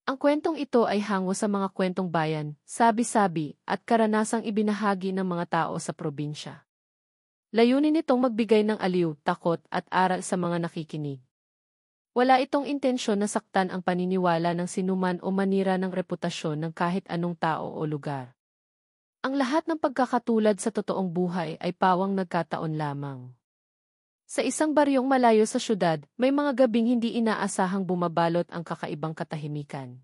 Ang kwentong ito ay hango sa mga kwentong bayan, sabi-sabi, at karanasang ibinahagi ng mga tao sa probinsya. Layunin nitong magbigay ng aliw, takot, at aral sa mga nakikinig. Wala itong intensyon na saktan ang paniniwala ng sinuman o manira ng reputasyon ng kahit anong tao o lugar. Ang lahat ng pagkakatulad sa totoong buhay ay pawang nagkataon lamang. Sa isang baryong malayo sa syudad, may mga gabing hindi inaasahang bumabalot ang kakaibang katahimikan.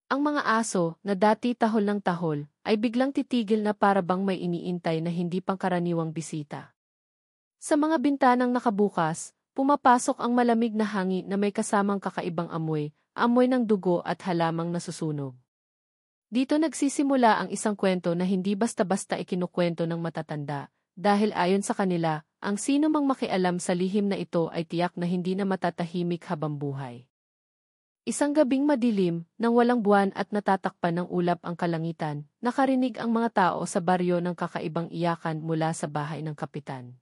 Ang mga aso, na dati tahol ng tahol, ay biglang titigil na para bang may iniintay na hindi pangkaraniwang bisita. Sa mga bintanang nakabukas, pumapasok ang malamig na hangin na may kasamang kakaibang amoy, amoy ng dugo at halamang nasusunog. Dito nagsisimula ang isang kwento na hindi basta-basta ikinukwento ng matatanda, dahil ayon sa kanila, ang sino mang makialam sa lihim na ito ay tiyak na hindi na matatahimik habang buhay. Isang gabing madilim, nang walang buwan at natatakpan ng ulap ang kalangitan, nakarinig ang mga tao sa baryo ng kakaibang iyakan mula sa bahay ng kapitan.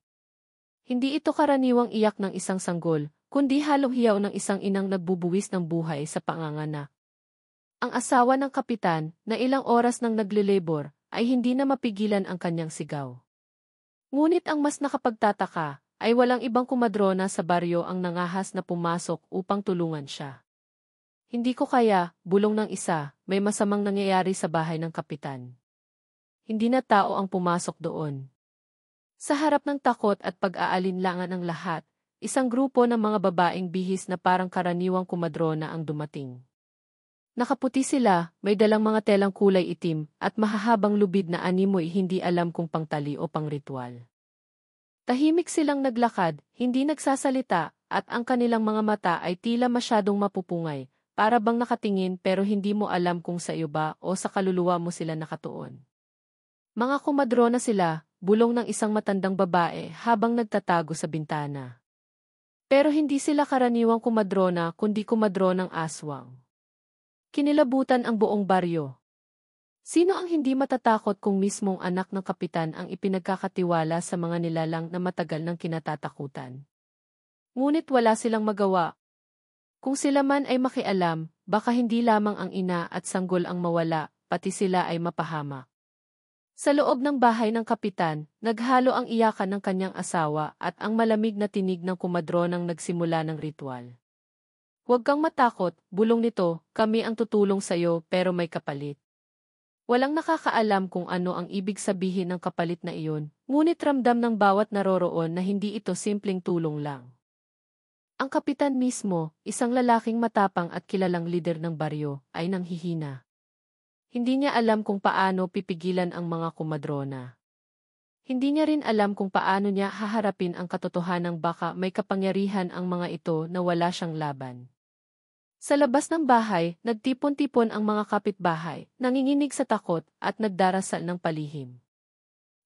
Hindi ito karaniwang iyak ng isang sanggol, kundi halong hiyaw ng isang inang nagbubuwis ng buhay sa panganganak. Ang asawa ng kapitan, na ilang oras nang naglilabor, ay hindi na mapigilan ang kanyang sigaw. Ngunit ang mas nakapagtataka, ay walang ibang kumadrona sa baryo ang nangahas na pumasok upang tulungan siya. Hindi ko kaya, bulong ng isa, may masamang nangyayari sa bahay ng kapitan. Hindi na tao ang pumasok doon. Sa harap ng takot at pag-aalinlangan ng lahat, isang grupo ng mga babaeng bihis na parang karaniwang kumadrona ang dumating. Nakaputi sila, may dalang mga telang kulay itim, at mahahabang lubid na animoy hindi alam kung pangtali o pangritual. Tahimik silang naglakad, hindi nagsasalita, at ang kanilang mga mata ay tila masyadong mapupungay, para bang nakatingin pero hindi mo alam kung sa iyo ba o sa kaluluwa mo sila nakatuon. Mga kumadrona sila, bulong ng isang matandang babae habang nagtatago sa bintana. Pero hindi sila karaniwang kumadrona kundi kumadronang aswang. Kinilabutan ang buong baryo. Sino ang hindi matatakot kung mismong anak ng kapitan ang ipinagkakatiwala sa mga nilalang na matagal ng kinatatakutan? Ngunit wala silang magawa. Kung sila man ay makialam, baka hindi lamang ang ina at sanggol ang mawala, pati sila ay mapahamak. Sa loob ng bahay ng kapitan, naghalo ang iyakan ng kanyang asawa at ang malamig na tinig ng kumadronang nagsimula ng ritual. Huwag kang matakot, bulong nito, kami ang tutulong sa iyo pero may kapalit. Walang nakakaalam kung ano ang ibig sabihin ng kapalit na iyon, ngunit ramdam ng bawat naroroon na hindi ito simpleng tulong lang. Ang kapitan mismo, isang lalaking matapang at kilalang lider ng baryo, ay nanghihina. Hindi niya alam kung paano pipigilan ang mga kumadrona. Hindi niya rin alam kung paano niya haharapin ang katotohanang baka may kapangyarihan ang mga ito na wala siyang laban. Sa labas ng bahay, nagtipon-tipon ang mga kapitbahay, nanginginig sa takot at nagdarasal ng palihim.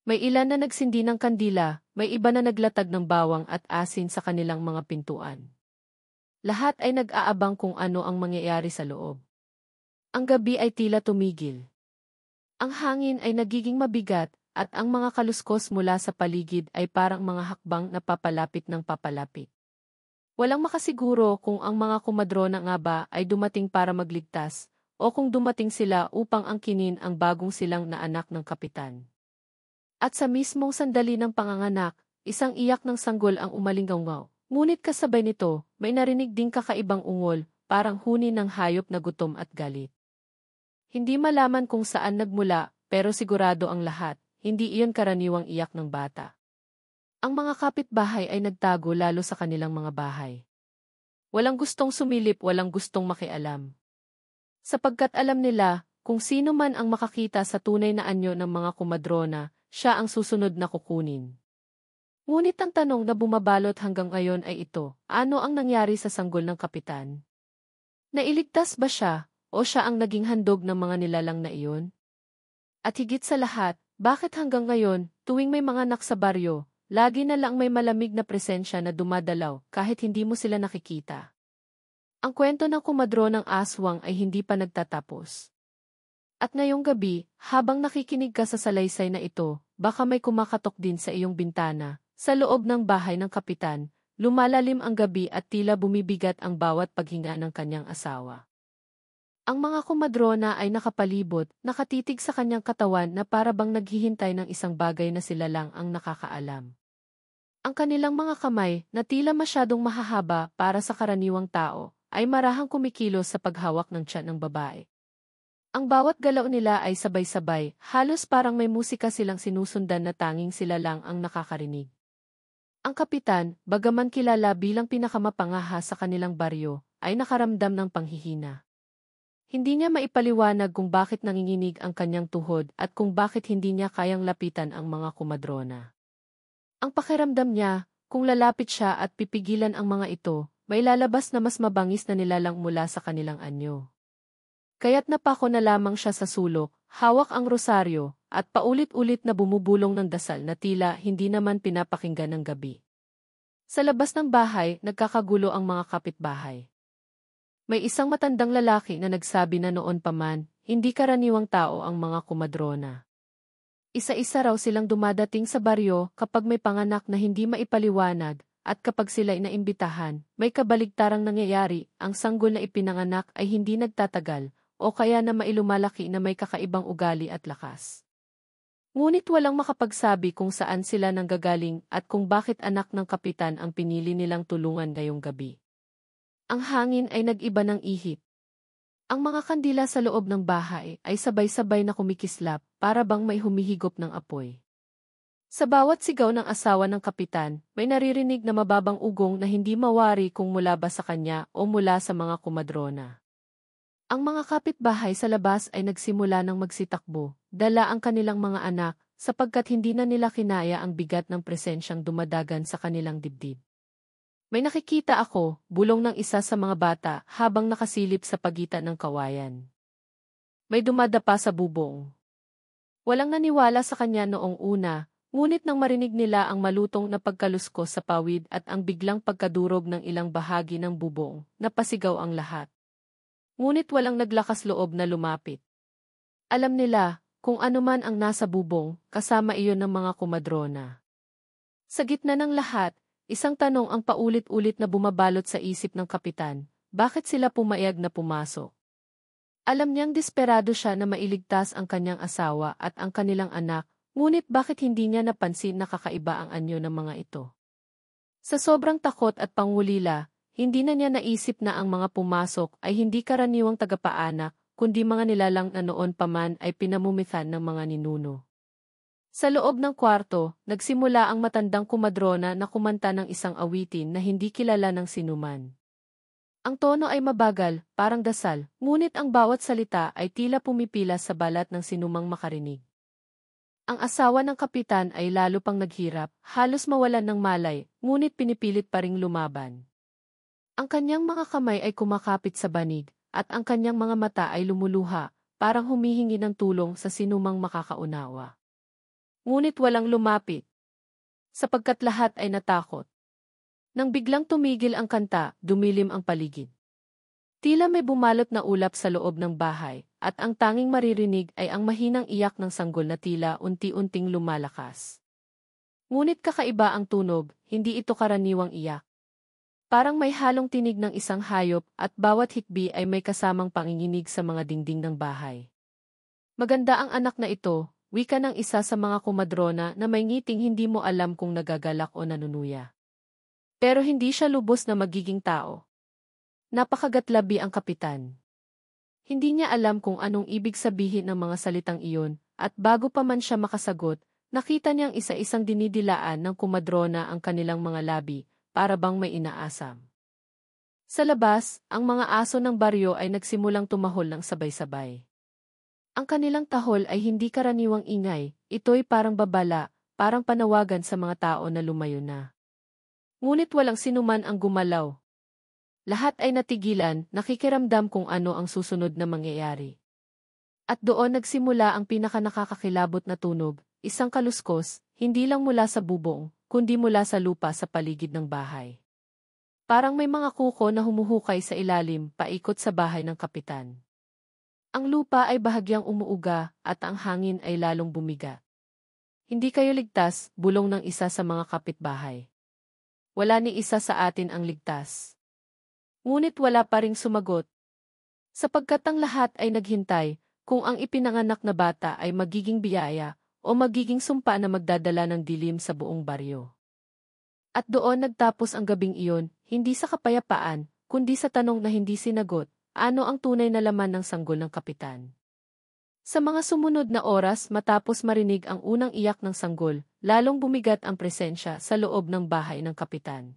May ilan na nagsindi ng kandila, may iba na naglatag ng bawang at asin sa kanilang mga pintuan. Lahat ay nag-aabang kung ano ang mangyayari sa loob. Ang gabi ay tila tumigil. Ang hangin ay nagiging mabigat at ang mga kaluskos mula sa paligid ay parang mga hakbang na papalapit ng papalapit. Walang makasiguro kung ang mga kumadrona nga ba ay dumating para magligtas o kung dumating sila upang angkinin ang bagong silang na anak ng kapitan. At sa mismong sandali ng panganganak, isang iyak ng sanggol ang umalinggaw. Ngunit kasabay nito, may narinig ding kakaibang ungol, parang huni ng hayop na gutom at galit. Hindi malaman kung saan nagmula, pero sigurado ang lahat, hindi iyon karaniwang iyak ng bata. Ang mga kapitbahay ay nagtago lalo sa kanilang mga bahay. Walang gustong sumilip, walang gustong makialam. Sapagkat alam nila, kung sino man ang makakita sa tunay na anyo ng mga kumadrona, siya ang susunod na kukunin. Ngunit ang tanong na bumabalot hanggang ngayon ay ito, ano ang nangyari sa sanggol ng kapitan? Nailigtas ba siya, o siya ang naging handog ng mga nilalang na iyon? At higit sa lahat, bakit hanggang ngayon, tuwing may mga anak sa baryo, lagi na lang may malamig na presensya na dumadalaw kahit hindi mo sila nakikita? Ang kwento ng kumadronang aswang ay hindi pa nagtatapos. At ngayong gabi, habang nakikinig ka sa salaysay na ito, baka may kumakatok din sa iyong bintana. Sa loob ng bahay ng kapitan, lumalalim ang gabi at tila bumibigat ang bawat paghinga ng kanyang asawa. Ang mga komadrona ay nakapalibot, nakatitig sa kanyang katawan na para bang naghihintay ng isang bagay na sila lang ang nakakaalam. Ang kanilang mga kamay, na tila masyadong mahahaba para sa karaniwang tao, ay marahang kumikilos sa paghawak ng tiyan ng babae. Ang bawat galaw nila ay sabay-sabay, halos parang may musika silang sinusundan na tanging sila lang ang nakakarinig. Ang kapitan, bagaman kilala bilang pinakamapangahas sa kanilang baryo, ay nakaramdam ng panghihina. Hindi niya maipaliwanag kung bakit nanginginig ang kanyang tuhod at kung bakit hindi niya kayang lapitan ang mga komadrona. Ang pakiramdam niya, kung lalapit siya at pipigilan ang mga ito, may lalabas na mas mabangis na nilalang mula sa kanilang anyo. Kaya't napako na lamang siya sa sulok, hawak ang rosaryo, at paulit-ulit na bumubulong ng dasal na tila hindi naman pinapakinggan ng gabi. Sa labas ng bahay, nagkakagulo ang mga kapitbahay. May isang matandang lalaki na nagsabi na noon pa man, hindi karaniwang tao ang mga komadrona. Isa-isa raw silang dumadating sa baryo kapag may panganak na hindi maipaliwanag, at kapag sila inaimbitahan, may kabaligtarang nangyayari, ang sanggol na ipinanganak ay hindi nagtatagal, o kaya na mailumalaki na may kakaibang ugali at lakas. Ngunit walang makapagsabi kung saan sila nanggagaling at kung bakit anak ng kapitan ang pinili nilang tulungan ngayong gabi. Ang hangin ay nag-iba ng ihip. Ang mga kandila sa loob ng bahay ay sabay-sabay na kumikislap para bang may humihigop ng apoy. Sa bawat sigaw ng asawa ng kapitan, may naririnig na mababang ugong na hindi mawari kung mula ba sa kanya o mula sa mga komadrona. Ang mga kapitbahay sa labas ay nagsimula ng magsitakbo, dala ang kanilang mga anak, sapagkat hindi na nila kinaya ang bigat ng presensyang dumadagan sa kanilang dibdib. May nakikita ako, bulong ng isa sa mga bata habang nakasilip sa pagitan ng kawayan. May dumadapa sa bubong. Walang naniwala sa kanya noong una, ngunit nang marinig nila ang malutong na pagkaluskos sa pawid at ang biglang pagkadurog ng ilang bahagi ng bubong, napasigaw ang lahat. Ngunit walang naglakas loob na lumapit. Alam nila, kung ano man ang nasa bubong, kasama iyon ng mga komadrona. Sa gitna ng lahat, isang tanong ang paulit-ulit na bumabalot sa isip ng kapitan, bakit sila pumayag na pumasok? Alam niyang desperado siya na mailigtas ang kanyang asawa at ang kanilang anak, ngunit bakit hindi niya napansin na kakaiba ang anyo ng mga ito? Sa sobrang takot at pangulila, hindi na niya naisip na ang mga pumasok ay hindi karaniwang tagapaanak, kundi mga nilalang na noon pa man ay pinamumithan ng mga ninuno. Sa loob ng kwarto, nagsimula ang matandang komadrona na kumanta ng isang awitin na hindi kilala ng sinuman. Ang tono ay mabagal, parang dasal, ngunit ang bawat salita ay tila pumipila sa balat ng sinumang makarinig. Ang asawa ng kapitan ay lalo pang naghirap, halos mawalan ng malay, ngunit pinipilit pa ring lumaban. Ang kanyang mga kamay ay kumakapit sa banig, at ang kanyang mga mata ay lumuluha, parang humihingi ng tulong sa sinumang makakaunawa. Ngunit walang lumapit, sapagkat lahat ay natakot. Nang biglang tumigil ang kanta, dumilim ang paligid. Tila may bumalot na ulap sa loob ng bahay, at ang tanging maririnig ay ang mahinang iyak ng sanggol na tila unti-unting lumalakas. Ngunit kakaiba ang tunog, hindi ito karaniwang iyak. Parang may halong tinig ng isang hayop at bawat hikbi ay may kasamang panginginig sa mga dingding ng bahay. Maganda ang anak na ito, wika ng isa sa mga komadrona na may ngiting hindi mo alam kung nagagalak o nanunuya. Pero hindi siya lubos na magiging tao. Napakagatlabi ang kapitan. Hindi niya alam kung anong ibig sabihin ng mga salitang iyon, at bago pa man siya makasagot, nakita niyang isa-isang dinidilaan ng komadrona ang kanilang mga labi, para bang may inaasam. Sa labas, ang mga aso ng baryo ay nagsimulang tumahol ng sabay-sabay. Ang kanilang tahol ay hindi karaniwang ingay, ito'y parang babala, parang panawagan sa mga tao na lumayo na. Ngunit walang sinuman ang gumalaw. Lahat ay natigilan, nakikiramdam kung ano ang susunod na mangyayari. At doon nagsimula ang pinakanakakakilabot na tunog, isang kaluskos, hindi lang mula sa bubong, kundi mula sa lupa sa paligid ng bahay. Parang may mga kuko na humuhukay sa ilalim, paikot sa bahay ng kapitan. Ang lupa ay bahagyang umuuga, at ang hangin ay lalong bumigat. Hindi kayo ligtas, bulong ng isa sa mga kapitbahay. Wala ni isa sa atin ang ligtas. Ngunit wala pa ring sumagot. Sapagkat ang lahat ay naghintay, kung ang ipinanganak na bata ay magiging biyaya, o magiging sumpa na magdadala ng dilim sa buong baryo. At doon nagtapos ang gabing iyon, hindi sa kapayapaan, kundi sa tanong na hindi sinagot, ano ang tunay na laman ng sanggol ng kapitan. Sa mga sumunod na oras matapos marinig ang unang iyak ng sanggol, lalong bumigat ang presensya sa loob ng bahay ng kapitan.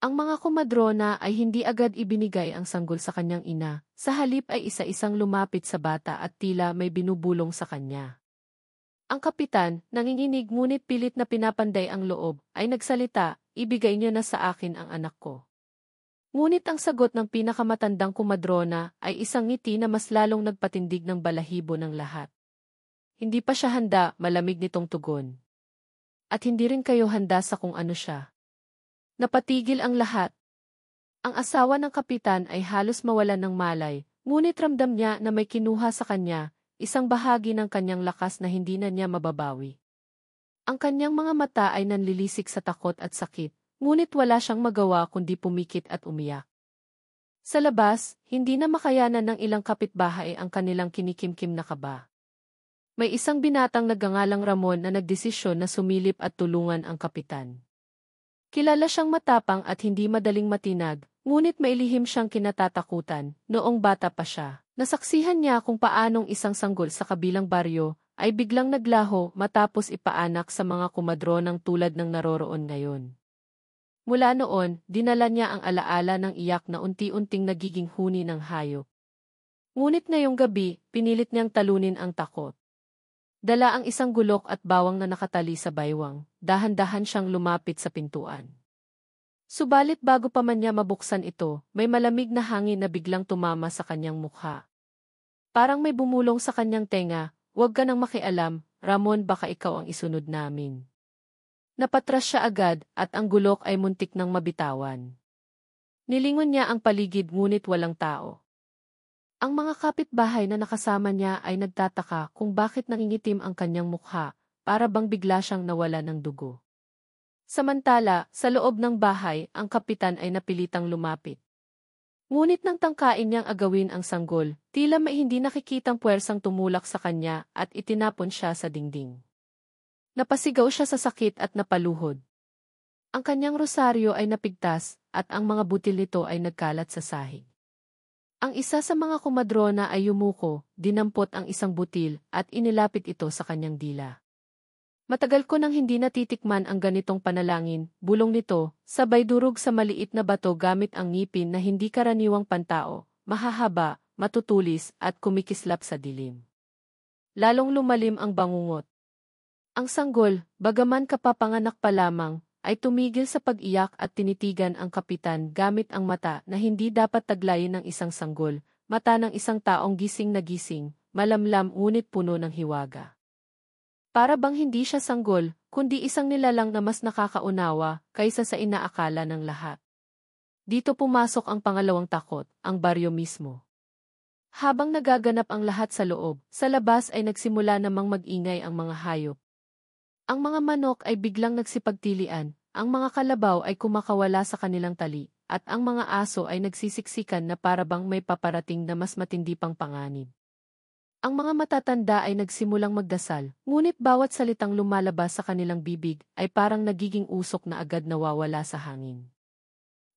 Ang mga komadrona ay hindi agad ibinigay ang sanggol sa kanyang ina, sa halip ay isa-isang lumapit sa bata at tila may binubulong sa kanya. Ang kapitan, nanginginig ngunit pilit na pinapanday ang loob, ay nagsalita, ibigay niyo na sa akin ang anak ko. Ngunit ang sagot ng pinakamatandang kumadrona ay isang ngiti na mas lalong nagpatindig ng balahibo ng lahat. Hindi pa siya handa, malamig nitong tugon. At hindi rin kayo handa sa kung ano siya. Napatigil ang lahat. Ang asawa ng kapitan ay halos mawalan ng malay, ngunit ramdam niya na may kinuha sa kanya, isang bahagi ng kanyang lakas na hindi na niya mababawi. Ang kanyang mga mata ay nanlilisik sa takot at sakit, ngunit wala siyang magawa kundi pumikit at umiyak. Sa labas, hindi na makayanan ng ilang kapitbahay ang kanilang kinikimkim na kaba. May isang binatang nagngangalang Ramon na nagdesisyon na sumilip at tulungan ang kapitan. Kilala siyang matapang at hindi madaling matinag, ngunit mailihim siyang kinatatakutan noong bata pa siya. Nasaksihan niya kung paanong isang sanggol sa kabilang baryo ay biglang naglaho matapos ipaanak sa mga kumadronang tulad ng naroroon ngayon. Mula noon, dinala niya ang alaala ng iyak na unti-unting nagiging huni ng hayop. Ngunit ngayong gabi, pinilit niyang talunin ang takot. Dala ang isang gulok at bawang na nakatali sa baywang, dahan-dahan siyang lumapit sa pintuan. Subalit bago pa man niya mabuksan ito, may malamig na hangin na biglang tumama sa kanyang mukha. Parang may bumulong sa kanyang tenga, "Huwag ka nang makialam, Ramon, baka ikaw ang isunod namin." Napatras siya agad at ang gulok ay muntik nang mabitawan. Nilingon niya ang paligid ngunit walang tao. Ang mga kapitbahay na nakasama niya ay nagtataka kung bakit nangingitim ang kanyang mukha, para bang bigla siyang nawala ng dugo. Samantala, sa loob ng bahay, ang kapitan ay napilitang lumapit. Ngunit nang tangkain niyang agawin ang sanggol, tila may hindi nakikitang puwersang tumulak sa kanya at itinapon siya sa dingding. Napasigaw siya sa sakit at napaluhod. Ang kanyang rosaryo ay napigtas at ang mga butil nito ay nagkalat sa sahig. Ang isa sa mga kumadrona ay yumuko, dinampot ang isang butil at inilapit ito sa kanyang dila. Matagal ko nang hindi natitikman ang ganitong panalangin, bulong nito, sabay durog sa maliit na bato gamit ang ngipin na hindi karaniwang pantao, mahahaba, matutulis at kumikislap sa dilim. Lalong lumalim ang bangungot. Ang sanggol, bagaman kapapanganak pa lamang, ay tumigil sa pag-iyak at tinitigan ang kapitan gamit ang mata na hindi dapat taglayin ng isang sanggol, mata ng isang taong gising na gising, malamlam ngunit puno ng hiwaga. Para bang hindi siya sanggol, kundi isang nilalang na mas nakakaunawa kaysa sa inaakala ng lahat. Dito pumasok ang pangalawang takot, ang baryo mismo. Habang nagaganap ang lahat sa loob, sa labas ay nagsimula namang mag-ingay ang mga hayop. Ang mga manok ay biglang nagsipagtilian, ang mga kalabaw ay kumakawala sa kanilang tali, at ang mga aso ay nagsisiksikan na para bang may paparating na mas matindi pang panganib. Ang mga matatanda ay nagsimulang magdasal, ngunit bawat salitang lumalabas sa kanilang bibig ay parang nagiging usok na agad nawawala sa hangin.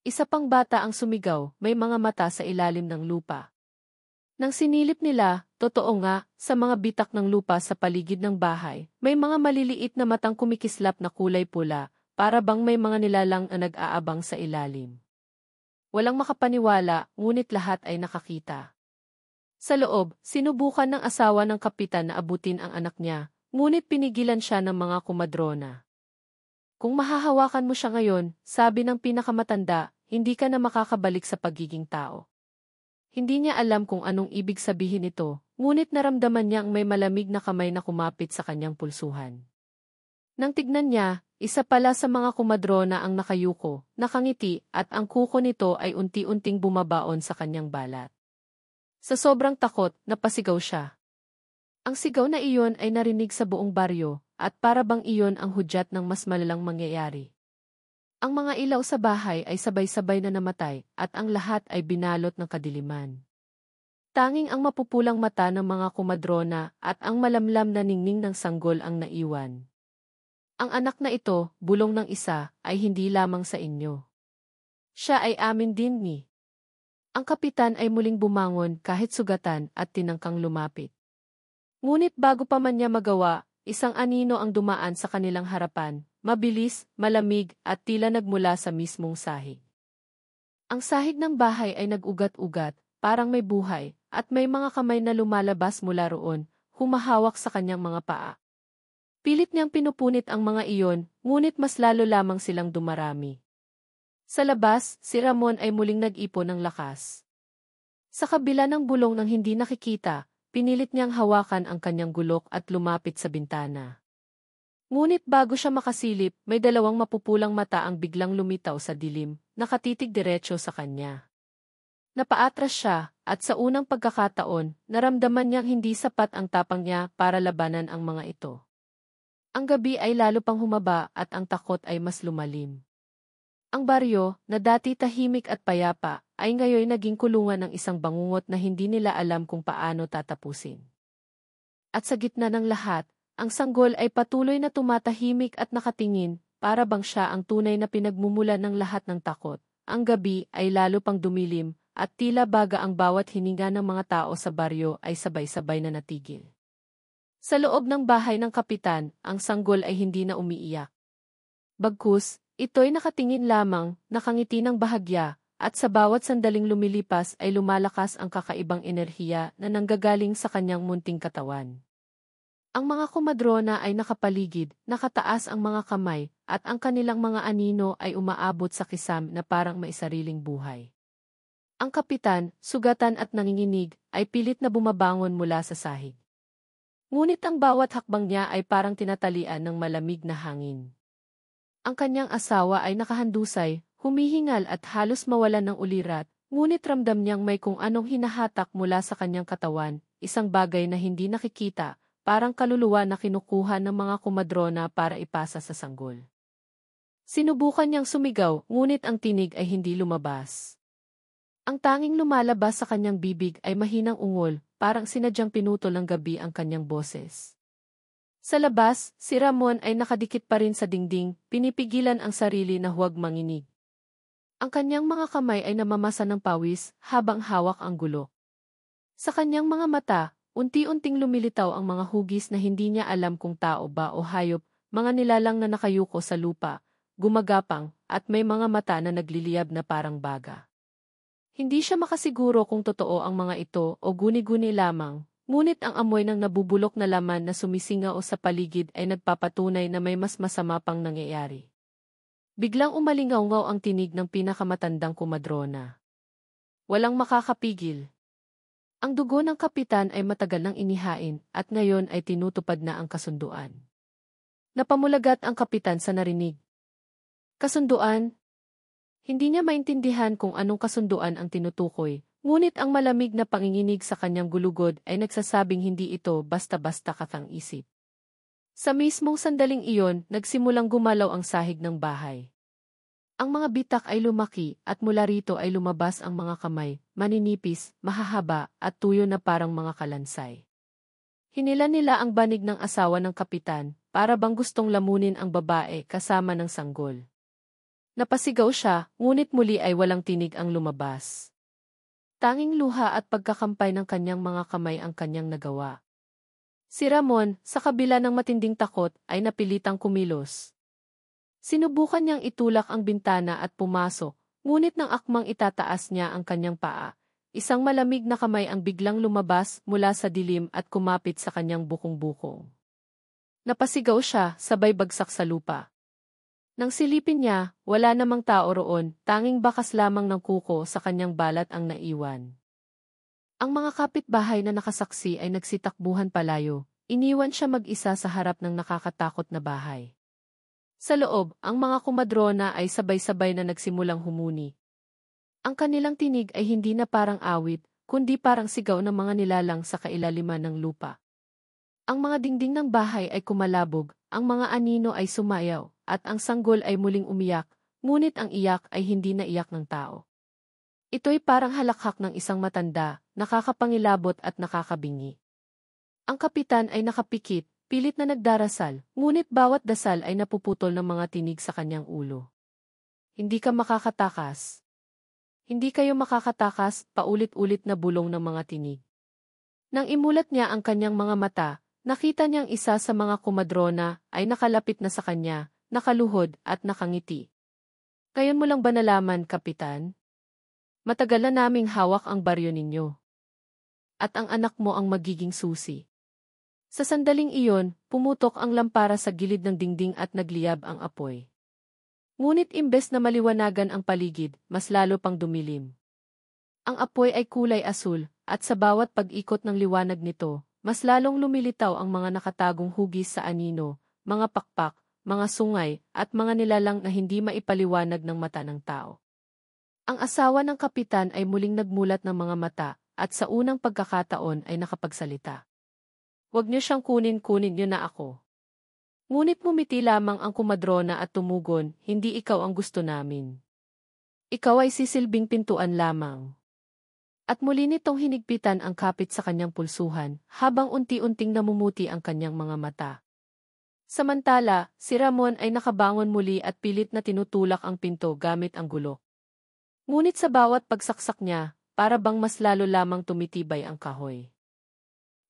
Isa pang bata ang sumigaw, may mga mata sa ilalim ng lupa. Nang sinilip nila, totoo nga, sa mga bitak ng lupa sa paligid ng bahay, may mga maliliit na matang kumikislap na kulay pula, para bang may mga nilalang na nag-aabang sa ilalim. Walang makapaniwala, ngunit lahat ay nakakita. Sa loob, sinubukan ng asawa ng kapitan na abutin ang anak niya, ngunit pinigilan siya ng mga kumadrona. Kung mahahawakan mo siya ngayon, sabi ng pinakamatanda, hindi ka na makakabalik sa pagiging tao. Hindi niya alam kung anong ibig sabihin ito, ngunit naramdaman niyang may malamig na kamay na kumapit sa kanyang pulsuhan. Nang tignan niya, isa pala sa mga kumadrona ang nakayuko, nakangiti, at ang kuko nito ay unti-unting bumabaon sa kanyang balat. Sa sobrang takot, napasigaw siya. Ang sigaw na iyon ay narinig sa buong baryo, at para bang iyon ang hudyat ng mas malalang mangyayari. Ang mga ilaw sa bahay ay sabay-sabay na namatay, at ang lahat ay binalot ng kadiliman. Tanging ang mapupulang mata ng mga kumadrona at ang malamlam na ningning ng sanggol ang naiwan. Ang anak na ito, bulong ng isa, ay hindi lamang sa inyo. Siya ay amin din ni. Ang kapitan ay muling bumangon kahit sugatan at tinangkang lumapit. Ngunit bago pa man niya magawa, isang anino ang dumaan sa kanilang harapan, mabilis, malamig at tila nagmula sa mismong sahig. Ang sahig ng bahay ay nag-ugat-ugat, parang may buhay, at may mga kamay na lumalabas mula roon, humahawak sa kanyang mga paa. Pilit niyang pinupunit ang mga iyon, ngunit mas lalo lamang silang dumarami. Sa labas, si Ramon ay muling nag-ipon ng lakas. Sa kabila ng bulong ng hindi nakikita, pinilit niyang hawakan ang kanyang gulok at lumapit sa bintana. Ngunit bago siya makasilip, may dalawang mapupulang mata ang biglang lumitaw sa dilim, nakatitig diretso sa kanya. Napaatras siya, at sa unang pagkakataon, naramdaman niyang hindi sapat ang tapang niya para labanan ang mga ito. Ang gabi ay lalo pang humaba at ang takot ay mas lumalim. Ang baryo, na dati tahimik at payapa, ay ngayon naging kulungan ng isang bangungot na hindi nila alam kung paano tatapusin. At sa gitna ng lahat, ang sanggol ay patuloy na tumatahimik at nakatingin, para bang siya ang tunay na pinagmumulan ng lahat ng takot. Ang gabi ay lalo pang dumilim, at tila baga ang bawat hininga ng mga tao sa baryo ay sabay-sabay na natigil. Sa loob ng bahay ng kapitan, ang sanggol ay hindi na umiiyak. Bagkus, ito'y nakatingin lamang, nakangiti ng bahagya, at sa bawat sandaling lumilipas ay lumalakas ang kakaibang enerhiya na nanggagaling sa kanyang munting katawan. Ang mga kumadrona ay nakapaligid, nakataas ang mga kamay, at ang kanilang mga anino ay umaabot sa kisam na parang may sariling buhay. Ang kapitan, sugatan at nanginginig, ay pilit na bumabangon mula sa sahig. Ngunit ang bawat hakbang niya ay parang tinatalian ng malamig na hangin. Ang kanyang asawa ay nakahandusay, humihingal at halos mawalan ng ulirat, ngunit ramdam niyang may kung anong hinahatak mula sa kanyang katawan, isang bagay na hindi nakikita, parang kaluluwa na kinukuha ng mga kumadrona para ipasa sa sanggol. Sinubukan niyang sumigaw, ngunit ang tinig ay hindi lumabas. Ang tanging lumalabas sa kanyang bibig ay mahinang ungol, parang sinadyang pinutol ng gabi ang kanyang boses. Sa labas, si Ramon ay nakadikit pa rin sa dingding, pinipigilan ang sarili na huwag manginig. Ang kanyang mga kamay ay namamasa ng pawis habang hawak ang gulok. Sa kanyang mga mata, unti-unting lumilitaw ang mga hugis na hindi niya alam kung tao ba o hayop, mga nilalang na nakayuko sa lupa, gumagapang, at may mga mata na nagliliyab na parang baga. Hindi siya makasiguro kung totoo ang mga ito o guni-guni lamang. Ngunit ang amoy ng nabubulok na laman na sumisingaw sa paligid ay nagpapatunay na may mas masama pang nangyayari. Biglang umalingaw-ngaw ang tinig ng pinakamatandang kumadrona. Walang makakapigil. Ang dugo ng kapitan ay matagal nang inihain at ngayon ay tinutupad na ang kasunduan. Napamulagat ang kapitan sa narinig. Kasunduan? Hindi niya maintindihan kung anong kasunduan ang tinutukoy. Ngunit ang malamig na panginginig sa kanyang gulugod ay nagsasabing hindi ito basta-basta katang-isip. Sa mismong sandaling iyon, nagsimulang gumalaw ang sahig ng bahay. Ang mga bitak ay lumaki at mula rito ay lumabas ang mga kamay, maninipis, mahahaba at tuyo na parang mga kalansay. Hinila nila ang banig ng asawa ng kapitan, para bang gustong lamunin ang babae kasama ng sanggol. Napasigaw siya, ngunit muli ay walang tinig ang lumabas. Tanging luha at pagkakampay ng kanyang mga kamay ang kanyang nagawa. Si Ramon, sa kabila ng matinding takot, ay napilitang kumilos. Sinubukan niyang itulak ang bintana at pumasok, ngunit nang akmang itataas niya ang kanyang paa, isang malamig na kamay ang biglang lumabas mula sa dilim at kumapit sa kanyang bukong-bukong. Napasigaw siya, sabay bagsak sa lupa. Nang silipin niya, wala namang tao roon, tanging bakas lamang ng kuko sa kanyang balat ang naiwan. Ang mga kapitbahay na nakasaksi ay nagsitakbuhan palayo, iniwan siya mag-isa sa harap ng nakakatakot na bahay. Sa loob, ang mga kumadrona ay sabay-sabay na nagsimulang humuni. Ang kanilang tinig ay hindi na parang awit, kundi parang sigaw ng mga nilalang sa kailaliman ng lupa. Ang mga dingding ng bahay ay kumalabog, ang mga anino ay sumayaw, at ang sanggol ay muling umiyak, ngunit ang iyak ay hindi na iyak ng tao. Ito'y parang halakhak ng isang matanda, nakakapangilabot at nakakabingi. Ang kapitan ay nakapikit, pilit na nagdarasal, ngunit bawat dasal ay napuputol ng mga tinig sa kanyang ulo. Hindi ka makakatakas. Hindi kayo makakatakas, paulit-ulit na bulong ng mga tinig. Nang imulat niya ang kanyang mga mata, nakita niyang isa sa mga komadrona ay nakalapit na sa kanya, nakaluhod at nakangiti. Ngayon mo lang ba nalaman, Kapitan? Matagal na naming hawak ang baryo ninyo. At ang anak mo ang magiging susi. Sa sandaling iyon, pumutok ang lampara sa gilid ng dingding at nagliyab ang apoy. Ngunit imbes na maliwanagan ang paligid, mas lalo pang dumilim. Ang apoy ay kulay asul, at sa bawat pag-ikot ng liwanag nito, mas lalong lumilitaw ang mga nakatagong hugis sa anino, mga pakpak, mga sungay, at mga nilalang na hindi maipaliwanag ng mata ng tao. Ang asawa ng kapitan ay muling nagmulat ng mga mata, at sa unang pagkakataon ay nakapagsalita. Huwag niyo siyang kunin niyo na ako. Ngunit mumiti lamang ang komadrona at tumugon, hindi ikaw ang gusto namin. Ikaw ay sisilbing pintuan lamang. At muli nitong hinigpitan ang kapit sa kanyang pulsuhan, habang unti-unting namumuti ang kanyang mga mata. Samantala, si Ramon ay nakabangon muli at pilit na tinutulak ang pinto gamit ang gulo. Ngunit sa bawat pagsaksak niya, para bang mas lalo lamang tumitibay ang kahoy.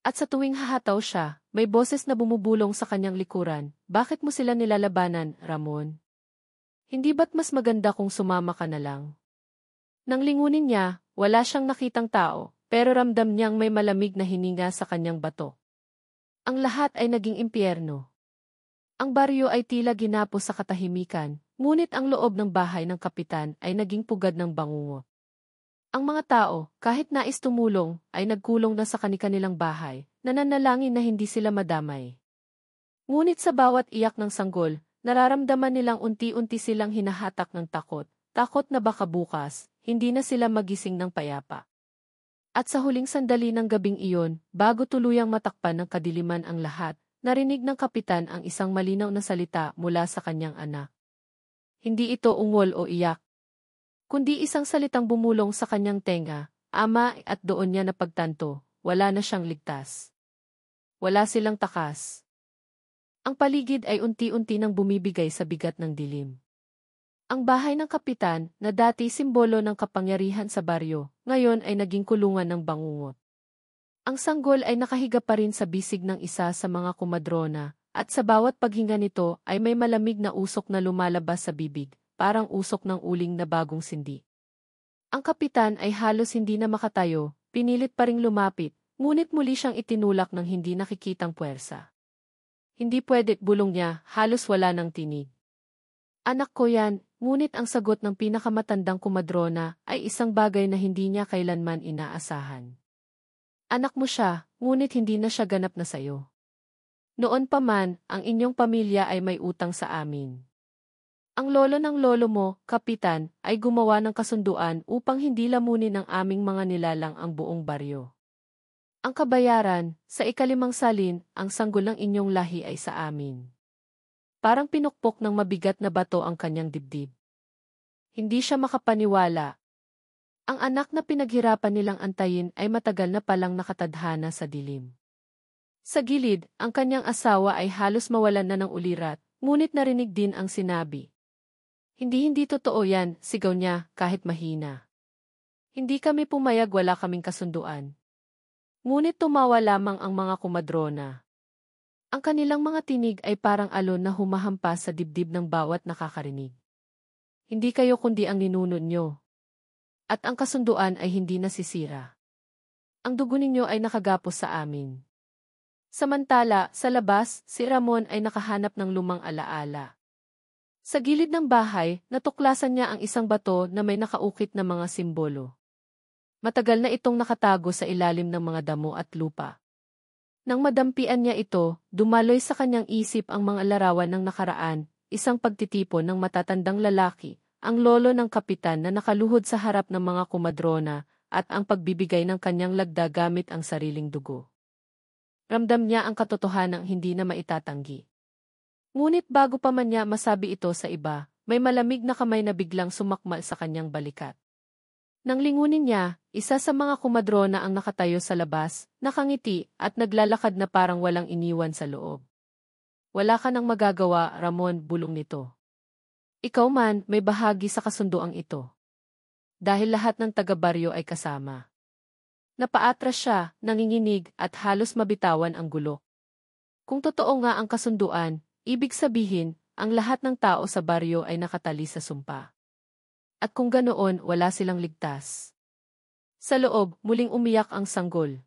At sa tuwing hahataw siya, may boses na bumubulong sa kanyang likuran, bakit mo sila nilalabanan, Ramon? Hindi ba't mas maganda kung sumama ka na lang? Nang lingunin niya, wala siyang nakitang tao, pero ramdam niyang may malamig na hininga sa kanyang bato. Ang lahat ay naging impyerno. Ang baryo ay tila ginapos sa katahimikan, ngunit ang loob ng bahay ng kapitan ay naging pugad ng bangungot. Ang mga tao, kahit nais tumulong, ay nagkulong na sa kanilang bahay, nananalangin na hindi sila madamay. Ngunit sa bawat iyak ng sanggol, nararamdaman nilang unti-unti silang hinahatak ng takot, takot na baka bukas, hindi na sila magising ng payapa. At sa huling sandali ng gabing iyon, bago tuluyang matakpan ng kadiliman ang lahat, narinig ng kapitan ang isang malinaw na salita mula sa kanyang anak. Hindi ito ungol o iyak, kundi isang salitang bumulong sa kanyang tenga, Ama, at doon niya napagtanto, wala na siyang ligtas. Wala silang takas. Ang paligid ay unti-unti nang bumibigay sa bigat ng dilim. Ang bahay ng kapitan, na dati simbolo ng kapangyarihan sa baryo, ngayon ay naging kulungan ng bangungot. Ang sanggol ay nakahiga pa rin sa bisig ng isa sa mga komadrona, at sa bawat paghinga nito ay may malamig na usok na lumalabas sa bibig, parang usok ng uling na bagong sindi. Ang kapitan ay halos hindi na makatayo, pinilit pa ring lumapit, ngunit muli siyang itinulak ng hindi nakikitang puwersa. Hindi pwede, bulong niya, halos wala ng tinig. Anak ko yan, ngunit ang sagot ng pinakamatandang komadrona ay isang bagay na hindi niya kailanman inaasahan. Anak mo siya, ngunit hindi na siya ganap na sayo. Noon pa man, ang inyong pamilya ay may utang sa amin. Ang lolo ng lolo mo, kapitan, ay gumawa ng kasunduan upang hindi lamunin ng aming mga nilalang ang buong baryo. Ang kabayaran, sa ikalimang salin, ang sanggol ng inyong lahi ay sa amin. Parang pinukpok ng mabigat na bato ang kanyang dibdib. Hindi siya makapaniwala. Ang anak na pinaghirapan nilang antayin ay matagal na palang nakatadhana sa dilim. Sa gilid, ang kanyang asawa ay halos mawalan na ng ulirat, ngunit narinig din ang sinabi. Hindi totoo yan, sigaw niya, kahit mahina. Hindi kami pumayag, wala kaming kasunduan. Ngunit tumawa lamang ang mga komadrona. Ang kanilang mga tinig ay parang alon na humahampas sa dibdib ng bawat nakakarinig. Hindi kayo kundi ang ninuno nyo. At ang kasunduan ay hindi nasisira. Ang dugo ninyo ay nakagapos sa amin. Samantala, sa labas, si Ramon ay nakahanap ng lumang alaala. Sa gilid ng bahay, natuklasan niya ang isang bato na may nakaukit na mga simbolo. Matagal na itong nakatago sa ilalim ng mga damo at lupa. Nang madampian niya ito, dumaloy sa kanyang isip ang mga larawan ng nakaraan, isang pagtitipon ng matatandang lalaki, ang lolo ng kapitan na nakaluhod sa harap ng mga komadrona, at ang pagbibigay ng kanyang lagda gamit ang sariling dugo. Ramdam niya ang katotohanang hindi na maitatanggi. Ngunit bago pa man niya masabi ito sa iba, may malamig na kamay na biglang sumakmal sa kanyang balikat. Nang lingunin niya, isa sa mga kumadrona ang nakatayo sa labas, nakangiti at naglalakad na parang walang iniwan sa loob. Wala ka nang magagawa, Ramon, bulong nito. Ikaw man, may bahagi sa kasunduang ito. Dahil lahat ng taga-baryo ay kasama. Napaatras siya, nanginginig at halos mabitawan ang gulo. Kung totoo nga ang kasunduan, ibig sabihin, ang lahat ng tao sa baryo ay nakatali sa sumpa. At kung ganoon, wala silang ligtas. Sa loob, muling umiyak ang sanggol.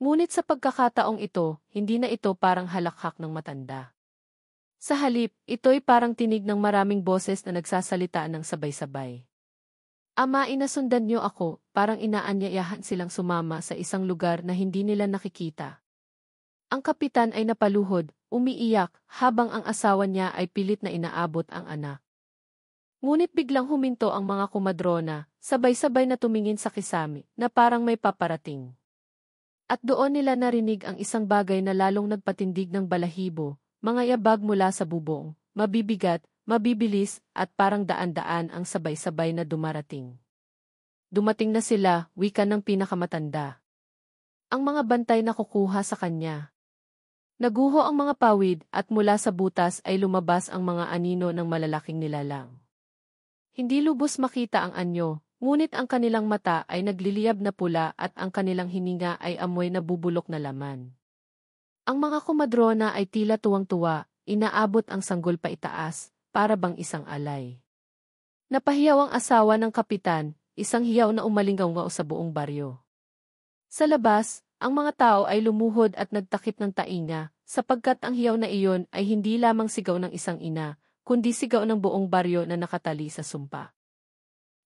Ngunit sa pagkakataong ito, hindi na ito parang halakhak ng matanda. Sa halip, ito'y parang tinig ng maraming boses na nagsasalita ng sabay-sabay. Ama, inasundan niyo ako, parang inaanyayahan silang sumama sa isang lugar na hindi nila nakikita. Ang kapitan ay napaluhod, umiiyak, habang ang asawa niya ay pilit na inaabot ang anak. Ngunit biglang huminto ang mga kumadrona, sabay-sabay na tumingin sa kisame, na parang may paparating. At doon nila narinig ang isang bagay na lalong nagpatindig ng balahibo, mga yabag mula sa bubong, mabibigat, mabibilis, at parang daan-daan ang sabay-sabay na dumarating. Dumating na sila, wika ng pinakamatanda. Ang mga bantay na kukuha sa kanya. Naguho ang mga pawid at mula sa butas ay lumabas ang mga anino ng malalaking nilalang. Hindi lubos makita ang anyo, ngunit ang kanilang mata ay nagliliyab na pula at ang kanilang hininga ay amoy na bubulok na laman. Ang mga kumadrona ay tila tuwang-tuwa, inaabot ang sanggol pa itaas, para bang isang alay. Napahiyaw ang asawa ng kapitan, isang hiyaw na umalingaw-ngaw sa buong baryo. Sa labas, ang mga tao ay lumuhod at nagtakip ng tainga, sapagkat ang hiyaw na iyon ay hindi lamang sigaw ng isang ina, kundi sigaw ng buong baryo na nakatali sa sumpa.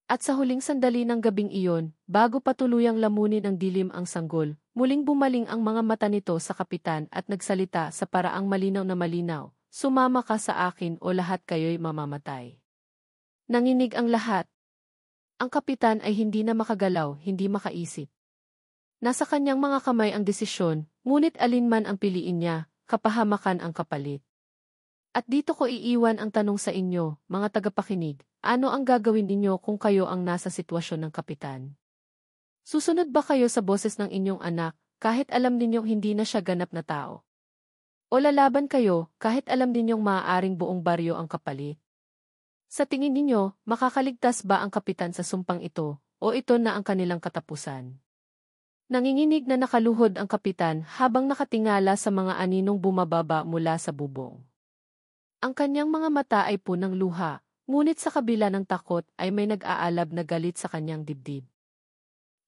At sa huling sandali ng gabing iyon, bago pa tuluyang lamunin ng dilim ang sanggol, muling bumaling ang mga mata nito sa kapitan at nagsalita sa paraang malinaw na malinaw, sumama ka sa akin o lahat kayo'y mamamatay. Nanginig ang lahat. Ang kapitan ay hindi na makagalaw, hindi makaisip. Nasa kanyang mga kamay ang desisyon, ngunit alinman ang piliin niya, kapahamakan ang kapalit. At dito ko iiwan ang tanong sa inyo, mga tagapakinig, ano ang gagawin ninyo kung kayo ang nasa sitwasyon ng kapitan? Susunod ba kayo sa boses ng inyong anak, kahit alam ninyong hindi na siya ganap na tao? O lalaban kayo, kahit alam ninyong maaaring buong baryo ang kapalit? Sa tingin ninyo, makakaligtas ba ang kapitan sa sumpang ito, o ito na ang kanilang katapusan? Nanginginig na nakaluhod ang kapitan habang nakatingala sa mga aninong bumababa mula sa bubong. Ang kanyang mga mata ay punang luha, ngunit sa kabila ng takot ay may nag-aalab na galit sa kanyang dibdib.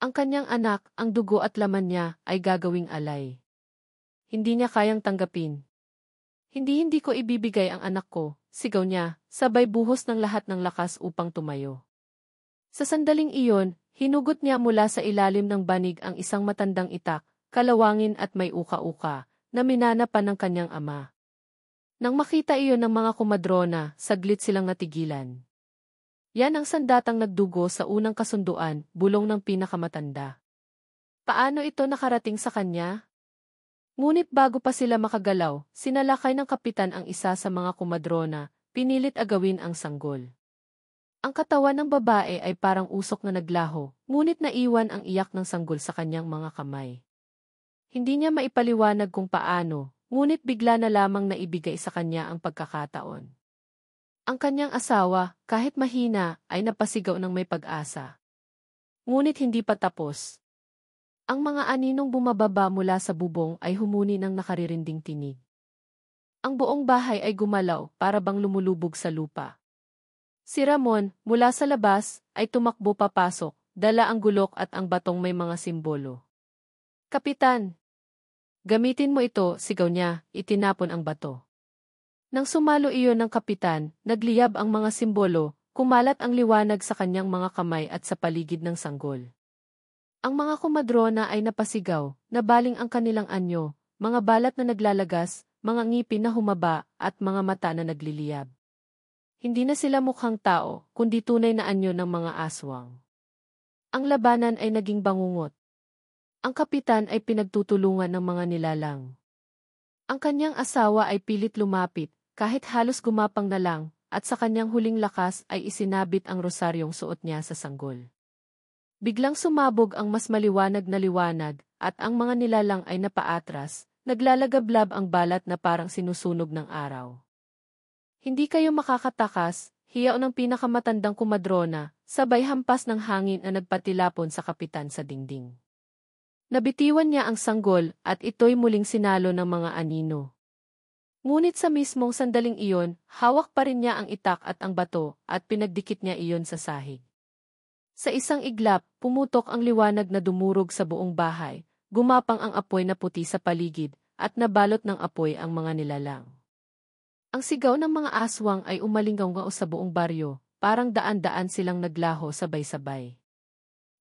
Ang kanyang anak, ang dugo at laman niya, ay gagawing alay. Hindi niya kayang tanggapin. Hindi ko ibibigay ang anak ko, sigaw niya, sabay buhos ng lahat ng lakas upang tumayo. Sa sandaling iyon, hinugot niya mula sa ilalim ng banig ang isang matandang itak, kalawangin at may uka-uka, na minanapan ng kanyang ama. Nang makita iyon ng mga kumadrona, saglit silang natigilan. Yan ang sandatang nagdugo sa unang kasunduan, bulong ng pinakamatanda. Paano ito nakarating sa kanya? Ngunit bago pa sila makagalaw, sinalakay ng kapitan ang isa sa mga kumadrona, pinilit agawin ang sanggol. Ang katawan ng babae ay parang usok na naglaho, ngunit naiwan ang iyak ng sanggol sa kanyang mga kamay. Hindi niya maipaliwanag kung paano, ngunit bigla na lamang naibigay sa kanya ang pagkakataon. Ang kanyang asawa, kahit mahina, ay napasigaw ng may pag-asa. Ngunit hindi pa tapos. Ang mga aninong bumababa mula sa bubong ay humuni ng nakaririnding tinig. Ang buong bahay ay gumalaw, para bang lumulubog sa lupa. Si Ramon, mula sa labas, ay tumakbo papasok, dala ang gulok at ang batong may mga simbolo. Kapitan! Gamitin mo ito, sigaw niya, itinapon ang bato. Nang sumalo iyon ng kapitan, nagliyab ang mga simbolo, kumalat ang liwanag sa kanyang mga kamay at sa paligid ng sanggol. Ang mga kumadrona ay napasigaw, nabaling ang kanilang anyo, mga balat na naglalagas, mga ngipin na humaba, at mga mata na nagliliyab. Hindi na sila mukhang tao, kundi tunay na anyo ng mga aswang. Ang labanan ay naging bangungot. Ang kapitan ay pinagtutulungan ng mga nilalang. Ang kanyang asawa ay pilit lumapit, kahit halos gumapang na lang, at sa kanyang huling lakas ay isinabit ang rosaryong suot niya sa sanggol. Biglang sumabog ang mas maliwanag na liwanag, at ang mga nilalang ay napaatras, naglalagablab ang balat na parang sinusunog ng araw. Hindi kayo makakatakas, hiyaw ng pinakamatandang kumadrona, sabay hampas ng hangin na nagpatilapon sa kapitan sa dingding. Nabitiwan niya ang sanggol at ito'y muling sinalo ng mga anino. Ngunit sa mismong sandaling iyon, hawak pa rin niya ang itak at ang bato at pinagdikit niya iyon sa sahig. Sa isang iglap, pumutok ang liwanag na dumurog sa buong bahay, gumapang ang apoy na puti sa paligid, at nabalot ng apoy ang mga nilalang. Ang sigaw ng mga aswang ay umalinggaw sa buong baryo, parang daan-daan silang naglaho sabay-sabay.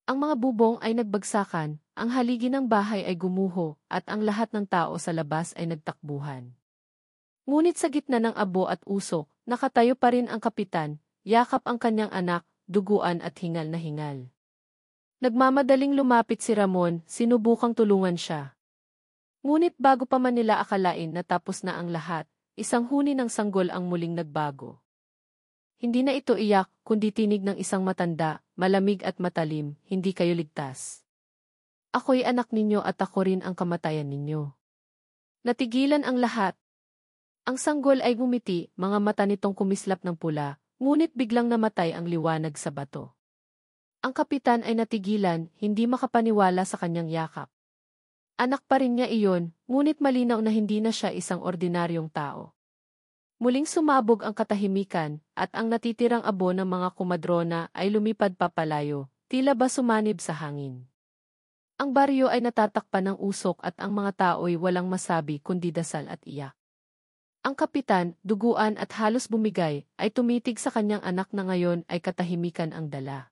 Ang mga bubong ay nagbagsakan, ang haligi ng bahay ay gumuho, at ang lahat ng tao sa labas ay nagtakbuhan. Ngunit sa gitna ng abo at usok, nakatayo pa rin ang kapitan, yakap ang kanyang anak, duguan at hingal na hingal. Nagmamadaling lumapit si Ramon, sinubukang tulungan siya. Ngunit bago pa man nila akalain na tapos na ang lahat, isang huni ng sanggol ang muling nagbago. Hindi na ito iyak, kundi tinig ng isang matanda, malamig at matalim, hindi kayo ligtas. Ako'y anak ninyo at ako rin ang kamatayan ninyo. Natigilan ang lahat. Ang sanggol ay gumiti, mga mata nitong kumislap ng pula, ngunit biglang namatay ang liwanag sa bato. Ang kapitan ay natigilan, hindi makapaniwala sa kanyang yakap. Anak pa rin niya iyon, ngunit malinaw na hindi na siya isang ordinaryong tao. Muling sumabog ang katahimikan, at ang natitirang abo ng mga kumadrona ay lumipad papalayo, tila ba sumanib sa hangin. Ang baryo ay natatakpan ng usok at ang mga tao'y walang masabi kundi dasal at iyak. Ang kapitan, duguan at halos bumigay, ay tumitig sa kanyang anak na ngayon ay katahimikan ang dala.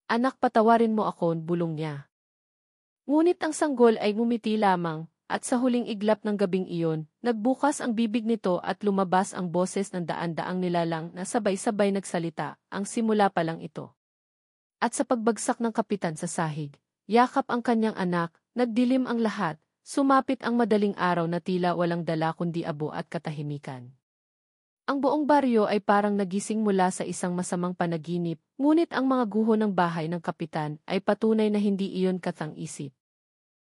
Anak, patawarin mo ako, bulong niya. Ngunit ang sanggol ay ngumiti lamang, at sa huling iglap ng gabing iyon, nagbukas ang bibig nito at lumabas ang boses ng daan-daang nilalang na sabay-sabay nagsalita, ang simula pa lang ito. At sa pagbagsak ng kapitan sa sahig, yakap ang kanyang anak, nagdilim ang lahat, sumapit ang madaling araw na tila walang dala kundi abo at katahimikan. Ang buong baryo ay parang nagising mula sa isang masamang panaginip, ngunit ang mga guho ng bahay ng kapitan ay patunay na hindi iyon katang-isip.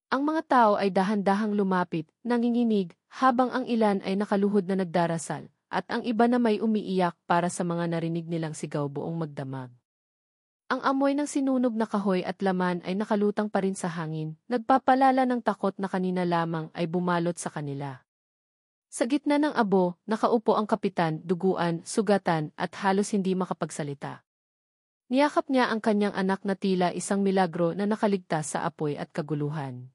Ang mga tao ay dahan-dahang lumapit, nanginginig, habang ang ilan ay nakaluhod na nagdarasal, at ang iba na may umiiyak para sa mga narinig nilang sigaw buong magdamag. Ang amoy ng sinunog na kahoy at laman ay nakalutang pa rin sa hangin, nagpapalala ng takot na kanina lamang ay bumalot sa kanila. Sa gitna ng abo, nakaupo ang kapitan, duguan, sugatan, at halos hindi makapagsalita. Niyakap niya ang kanyang anak na tila isang milagro na nakaligtas sa apoy at kaguluhan.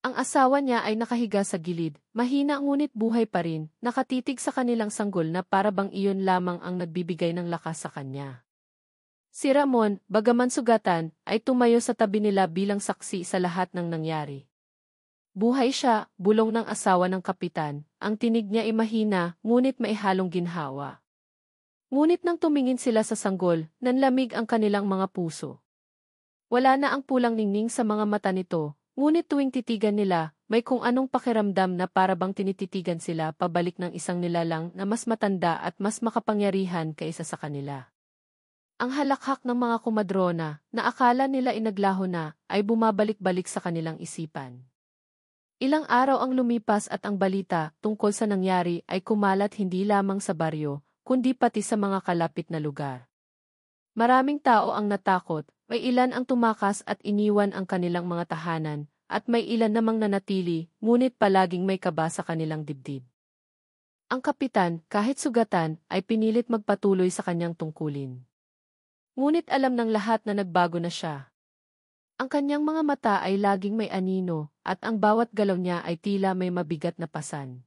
Ang asawa niya ay nakahiga sa gilid, mahina ngunit buhay pa rin, nakatitig sa kanilang sanggol na parabang iyon lamang ang nagbibigay ng lakas sa kanya. Si Ramon, bagaman sugatan, ay tumayo sa tabi nila bilang saksi sa lahat ng nangyari. Buhay siya, bulong ng asawa ng kapitan, ang tinig niya ay mahina, ngunit may halong ginhawa. Ngunit nang tumingin sila sa sanggol, nanlamig ang kanilang mga puso. Wala na ang pulang ningning sa mga mata nito, ngunit tuwing titigan nila, may kung anong pakiramdam na parabang tinititigan sila pabalik ng isang nilalang na mas matanda at mas makapangyarihan kaysa sa kanila. Ang halakhak ng mga kumadrona, na akala nila inaglaho na, ay bumabalik-balik sa kanilang isipan. Ilang araw ang lumipas at ang balita tungkol sa nangyari ay kumalat hindi lamang sa baryo, kundi pati sa mga kalapit na lugar. Maraming tao ang natakot, may ilan ang tumakas at iniwan ang kanilang mga tahanan, at may ilan namang nanatili, ngunit palaging may kaba sa kanilang dibdib. Ang kapitan, kahit sugatan, ay pinilit magpatuloy sa kanyang tungkulin. Ngunit alam ng lahat na nagbago na siya. Ang kanyang mga mata ay laging may anino, at ang bawat galaw niya ay tila may mabigat na pasan.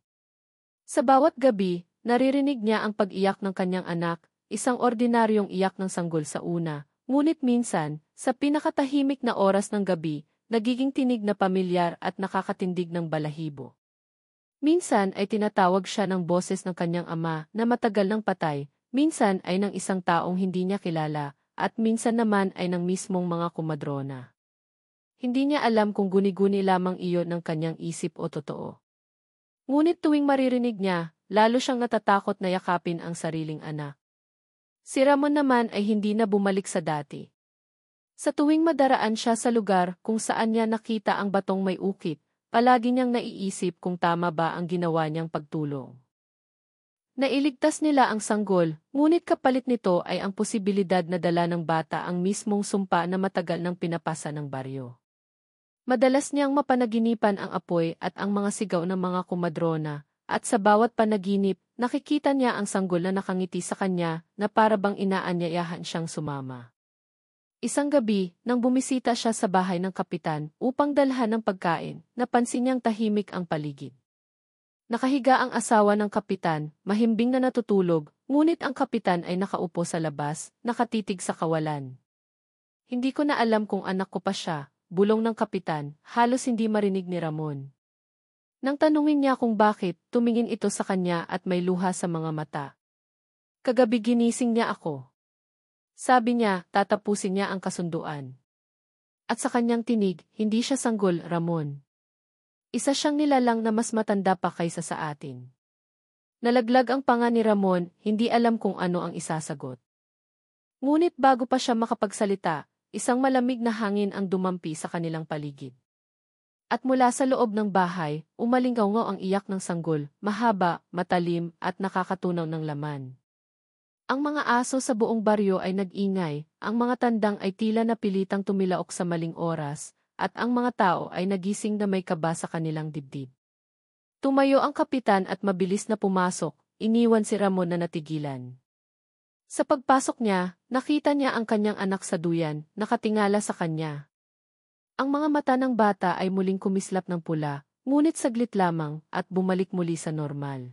Sa bawat gabi, naririnig niya ang pag-iyak ng kanyang anak, isang ordinaryong iyak ng sanggol sa una, ngunit minsan, sa pinakatahimik na oras ng gabi, nagiging tinig na pamilyar at nakakatindig ng balahibo. Minsan ay tinatawag siya ng boses ng kanyang ama na matagal nang patay, minsan ay ng isang taong hindi niya kilala, at minsan naman ay ng mismong mga kumadrona. Hindi niya alam kung guni-guni lamang iyon ng kanyang isip o totoo. Ngunit tuwing maririnig niya, lalo siyang natatakot na yakapin ang sariling anak. Si Ramon naman ay hindi na bumalik sa dati. Sa tuwing madaraan siya sa lugar kung saan niya nakita ang batong may ukit, palagi niyang naiisip kung tama ba ang ginawa niyang pagtulong. Nailigtas nila ang sanggol, ngunit kapalit nito ay ang posibilidad na dala ng bata ang mismong sumpa na matagal nang pinapasa ng baryo. Madalas niyang mapanaginipan ang apoy at ang mga sigaw ng mga kumadrona, at sa bawat panaginip, nakikita niya ang sanggol na nakangiti sa kanya na para bang inaanyayahan siyang sumama. Isang gabi, nang bumisita siya sa bahay ng kapitan upang dalhan ng pagkain, napansin niyang tahimik ang paligid. Nakahiga ang asawa ng kapitan, mahimbing na natutulog, ngunit ang kapitan ay nakaupo sa labas, nakatitig sa kawalan. Hindi ko na alam kung anak ko pa siya, bulong ng kapitan, halos hindi marinig ni Ramon. Nang tanungin niya kung bakit, tumingin ito sa kanya at may luha sa mga mata. Kagabi ginising niya ako. Sabi niya, tatapusin niya ang kasunduan. At sa kanyang tinig, hindi siya sanggol, Ramon. Isa siyang nilalang na mas matanda pa kaysa sa atin. Nalaglag ang panga ni Ramon, hindi alam kung ano ang isasagot. Ngunit bago pa siya makapagsalita, isang malamig na hangin ang dumampi sa kanilang paligid. At mula sa loob ng bahay, umalingaw-ngaw ang iyak ng sanggol, mahaba, matalim, at nakakatunaw ng laman. Ang mga aso sa buong baryo ay nag-ingay, ang mga tandang ay tila napilitang tumilaok sa maling oras, at ang mga tao ay nagising na may kaba sa kanilang dibdib. Tumayo ang kapitan at mabilis na pumasok, iniwan si Ramon na natigilan. Sa pagpasok niya, nakita niya ang kanyang anak sa duyan, nakatingala sa kanya. Ang mga mata ng bata ay muling kumislap ng pula, ngunit saglit lamang at bumalik muli sa normal.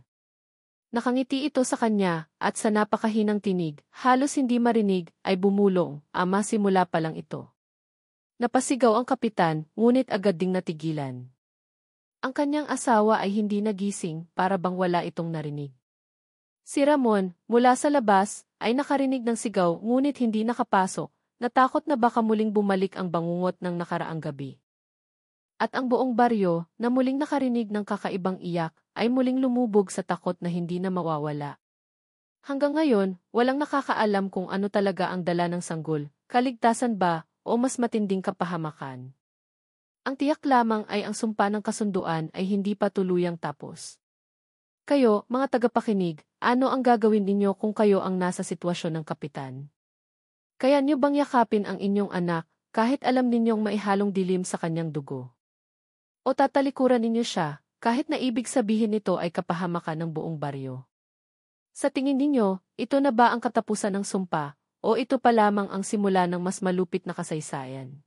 Nakangiti ito sa kanya, at sa napakahinang tinig, halos hindi marinig, ay bumulong, ama simula pa lang ito. Napasigaw ang kapitan, ngunit agad ding natigilan. Ang kanyang asawa ay hindi nagising, para bang wala itong narinig. Si Ramon, mula sa labas, ay nakarinig ng sigaw ngunit hindi nakapasok, natakot na baka muling bumalik ang bangungot ng nakaraang gabi. At ang buong baryo, na muling nakarinig ng kakaibang iyak, ay muling lumubog sa takot na hindi na mawawala. Hanggang ngayon, walang nakakaalam kung ano talaga ang dala ng sanggol, kaligtasan ba, o mas matinding kapahamakan. Ang tiyak lamang ay ang sumpa ng kasunduan ay hindi pa tuluyang tapos. Kayo, mga tagapakinig, ano ang gagawin ninyo kung kayo ang nasa sitwasyon ng kapitan? Kaya niyo bang yakapin ang inyong anak, kahit alam ninyong maihalong dilim sa kanyang dugo? O tatalikuran ninyo siya, kahit na ibig sabihin nito ay kapahamakan ng buong baryo? Sa tingin ninyo, ito na ba ang katapusan ng sumpa, o ito pa lamang ang simula ng mas malupit na kasaysayan?